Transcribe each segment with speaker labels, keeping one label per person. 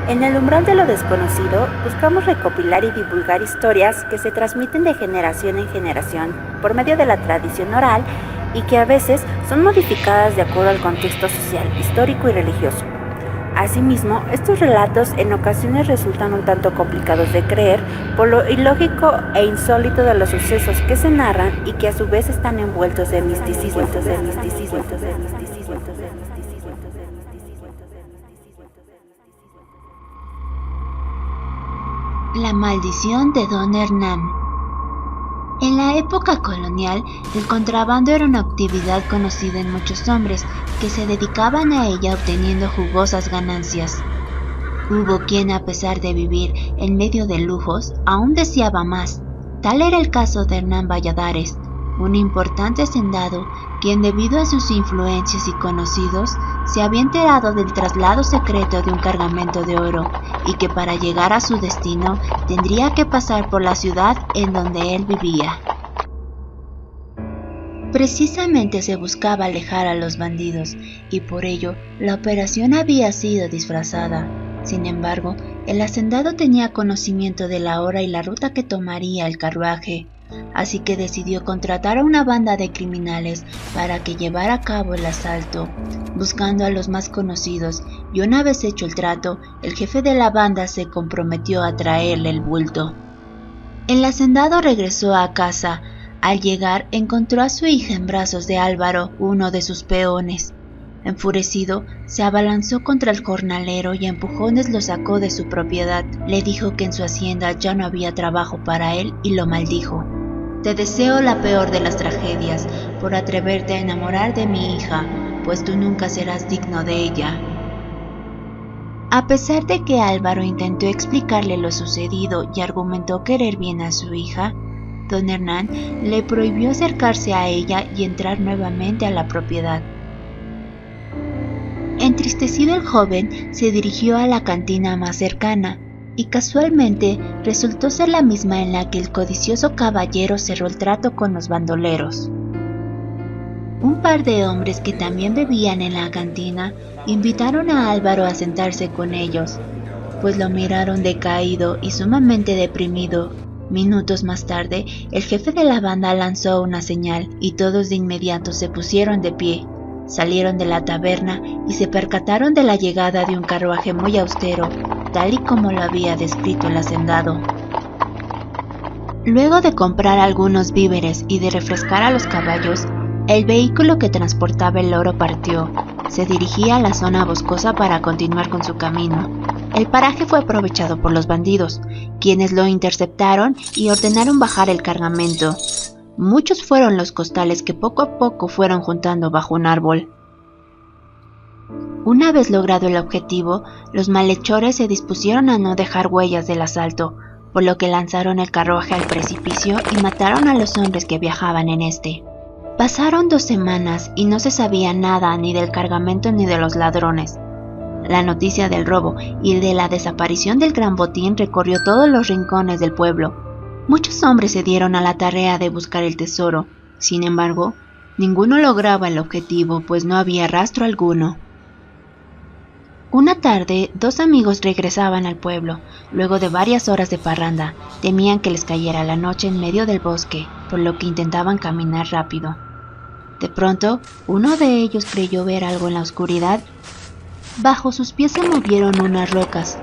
Speaker 1: En el umbral de lo desconocido, buscamos recopilar y divulgar historias que se transmiten de generación en generación por medio de la tradición oral y que a veces son modificadas de acuerdo al contexto social, histórico y religioso. Asimismo, estos relatos en ocasiones resultan un tanto complicados de creer por lo ilógico e insólito de los sucesos que se narran y que a su vez están envueltos de misticismo.
Speaker 2: La maldición de Don Hernán. En la época colonial, el contrabando era una actividad conocida en muchos hombres que se dedicaban a ella obteniendo jugosas ganancias. Hubo quien, a pesar de vivir en medio de lujos, aún deseaba más. Tal era el caso de Hernán Valladares, un importante hacendado, quien debido a sus influencias y conocidos, se había enterado del traslado secreto de un cargamento de oro y que para llegar a su destino tendría que pasar por la ciudad en donde él vivía. Precisamente se buscaba alejar a los bandidos y por ello la operación había sido disfrazada. Sin embargo, el hacendado tenía conocimiento de la hora y la ruta que tomaría el carruaje, así que decidió contratar a una banda de criminales para que llevara a cabo el asalto, buscando a los más conocidos, y una vez hecho el trato, el jefe de la banda se comprometió a traerle el bulto. El hacendado regresó a casa. Al llegar, encontró a su hija en brazos de Álvaro, uno de sus peones. Enfurecido, se abalanzó contra el jornalero y a empujones lo sacó de su propiedad. Le dijo que en su hacienda ya no había trabajo para él y lo maldijo. Te deseo la peor de las tragedias por atreverte a enamorar de mi hija, pues tú nunca serás digno de ella. A pesar de que Álvaro intentó explicarle lo sucedido y argumentó querer bien a su hija, Don Hernán le prohibió acercarse a ella y entrar nuevamente a la propiedad. Entristecido el joven se dirigió a la cantina más cercana y casualmente resultó ser la misma en la que el codicioso caballero cerró el trato con los bandoleros. Un par de hombres que también bebían en la cantina invitaron a Álvaro a sentarse con ellos, pues lo miraron decaído y sumamente deprimido. Minutos más tarde, el jefe de la banda lanzó una señal y todos de inmediato se pusieron de pie. Salieron de la taberna y se percataron de la llegada de un carruaje muy austero, tal y como lo había descrito el hacendado. Luego de comprar algunos víveres y de refrescar a los caballos, el vehículo que transportaba el oro partió. Se dirigía a la zona boscosa para continuar con su camino. El paraje fue aprovechado por los bandidos, quienes lo interceptaron y ordenaron bajar el cargamento. Muchos fueron los costales que poco a poco fueron juntando bajo un árbol. Una vez logrado el objetivo, los malhechores se dispusieron a no dejar huellas del asalto, por lo que lanzaron el carruaje al precipicio y mataron a los hombres que viajaban en este. Pasaron 2 semanas y no se sabía nada ni del cargamento ni de los ladrones. La noticia del robo y de la desaparición del gran botín recorrió todos los rincones del pueblo. Muchos hombres se dieron a la tarea de buscar el tesoro. Sin embargo, ninguno lograba el objetivo, pues no había rastro alguno. Una tarde, 2 amigos regresaban al pueblo, luego de varias horas de parranda. Temían que les cayera la noche en medio del bosque, por lo que intentaban caminar rápido. De pronto, uno de ellos creyó ver algo en la oscuridad. Bajo sus pies se movieron unas rocas,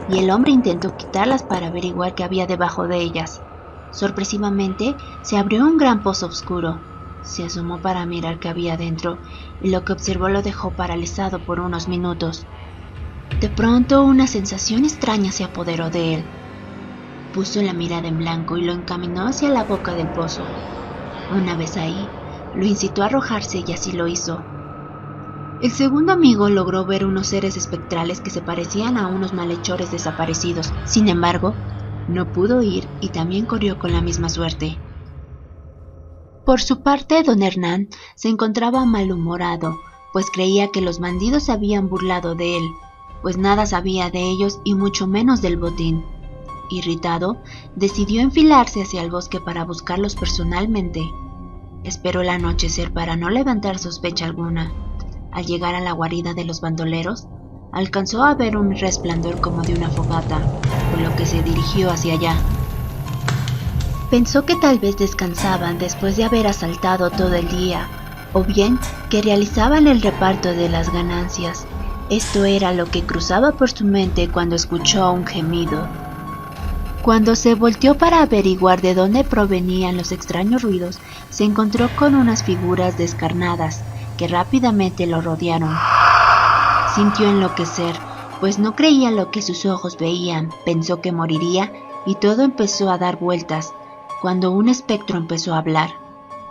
Speaker 2: y el hombre intentó quitarlas para averiguar qué había debajo de ellas. Sorpresivamente, se abrió un gran pozo oscuro. Se asomó para mirar qué había dentro, y lo que observó lo dejó paralizado por unos minutos. De pronto, una sensación extraña se apoderó de él. Puso la mirada en blanco y lo encaminó hacia la boca del pozo. Una vez ahí, lo incitó a arrojarse y así lo hizo. El segundo amigo logró ver unos seres espectrales que se parecían a unos malhechores desaparecidos. Sin embargo, no pudo ir y también corrió con la misma suerte. Por su parte, don Hernán se encontraba malhumorado, pues creía que los bandidos se habían burlado de él, pues nada sabía de ellos y mucho menos del botín. Irritado, decidió enfilarse hacia el bosque para buscarlos personalmente. Esperó el anochecer para no levantar sospecha alguna. Al llegar a la guarida de los bandoleros, Alcanzó a ver un resplandor como de una fogata, por lo que se dirigió hacia allá. Pensó que tal vez descansaban después de haber asaltado todo el día, o bien que realizaban el reparto de las ganancias. Esto era lo que cruzaba por su mente cuando escuchó un gemido. Cuando se volteó para averiguar de dónde provenían los extraños ruidos, se encontró con unas figuras descarnadas que rápidamente lo rodearon. Sintió enloquecer, pues no creía lo que sus ojos veían, pensó que moriría y todo empezó a dar vueltas, cuando un espectro empezó a hablar.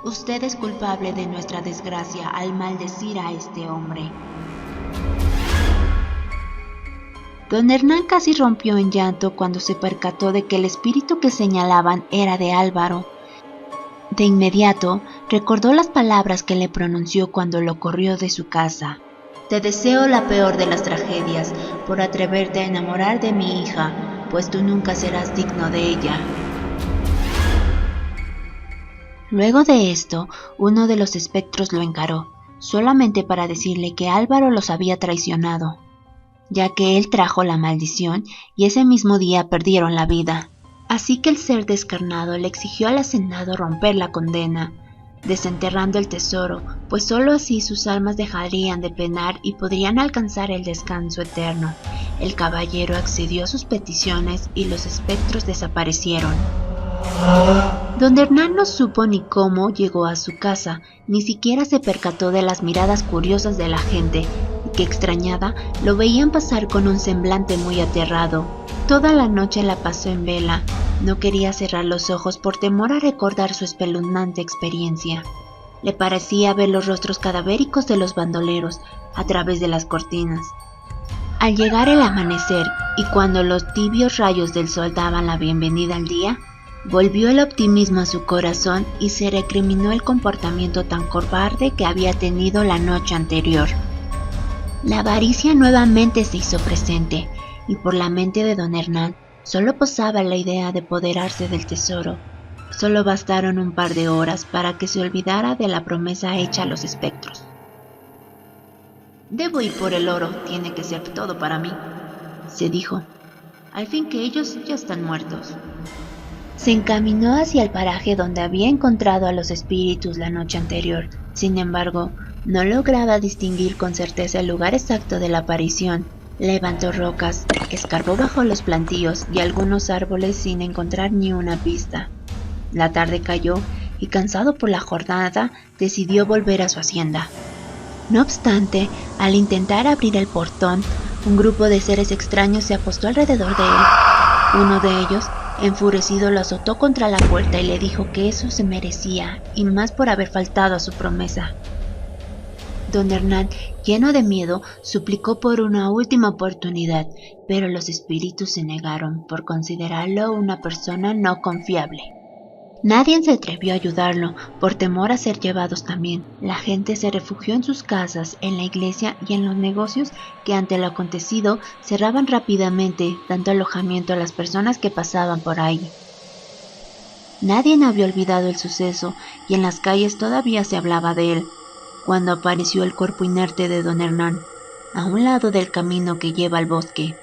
Speaker 2: Usted es culpable de nuestra desgracia al maldecir a este hombre. Don Hernán casi rompió en llanto cuando se percató de que el espíritu que señalaban era de Álvaro. De inmediato recordó las palabras que le pronunció cuando lo corrió de su casa. Te deseo la peor de las tragedias por atreverte a enamorar de mi hija, pues tú nunca serás digno de ella. Luego de esto, uno de los espectros lo encaró, solamente para decirle que Álvaro los había traicionado, ya que él trajo la maldición y ese mismo día perdieron la vida. Así que el ser descarnado le exigió al hacendado romper la condena, desenterrando el tesoro, pues sólo así sus almas dejarían de penar y podrían alcanzar el descanso eterno. El caballero accedió a sus peticiones y los espectros desaparecieron. Don Hernán no supo ni cómo llegó a su casa, ni siquiera se percató de las miradas curiosas de la gente, que extrañada lo veían pasar con un semblante muy aterrado. Toda la noche la pasó en vela, no quería cerrar los ojos por temor a recordar su espeluznante experiencia. Le parecía ver los rostros cadavéricos de los bandoleros a través de las cortinas. Al llegar el amanecer y cuando los tibios rayos del sol daban la bienvenida al día, volvió el optimismo a su corazón y se recriminó el comportamiento tan cobarde que había tenido la noche anterior. La avaricia nuevamente se hizo presente, y por la mente de don Hernán solo posaba la idea de apoderarse del tesoro. Solo bastaron un par de horas para que se olvidara de la promesa hecha a los espectros. Debo ir por el oro, tiene que ser todo para mí, se dijo, al fin que ellos ya están muertos. Se encaminó hacia el paraje donde había encontrado a los espíritus la noche anterior. Sin embargo, no lograba distinguir con certeza el lugar exacto de la aparición. Levantó rocas, escarbó bajo los plantíos y algunos árboles sin encontrar ni una pista. La tarde cayó y, cansado por la jornada, decidió volver a su hacienda. No obstante, al intentar abrir el portón, un grupo de seres extraños se apostó alrededor de él. Uno de ellos, enfurecido, lo azotó contra la puerta y le dijo que eso se merecía, y más por haber faltado a su promesa. Don Hernán, lleno de miedo, suplicó por una última oportunidad, pero los espíritus se negaron por considerarlo una persona no confiable. Nadie se atrevió a ayudarlo, por temor a ser llevados también. La gente se refugió en sus casas, en la iglesia y en los negocios que ante lo acontecido cerraban rápidamente, dando alojamiento a las personas que pasaban por ahí. Nadie había olvidado el suceso y en las calles todavía se hablaba de él, cuando apareció el cuerpo inerte de don Hernán, a un lado del camino que lleva al bosque.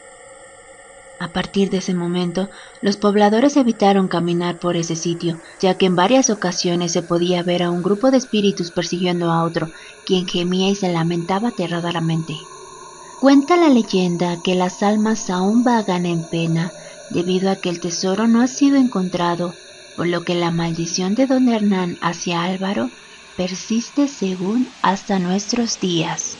Speaker 2: A partir de ese momento, los pobladores evitaron caminar por ese sitio, ya que en varias ocasiones se podía ver a un grupo de espíritus persiguiendo a otro, quien gemía y se lamentaba aterradoramente. Cuenta la leyenda que las almas aún vagan en pena, debido a que el tesoro no ha sido encontrado, por lo que la maldición de don Hernán hacia Álvaro persiste según hasta nuestros días.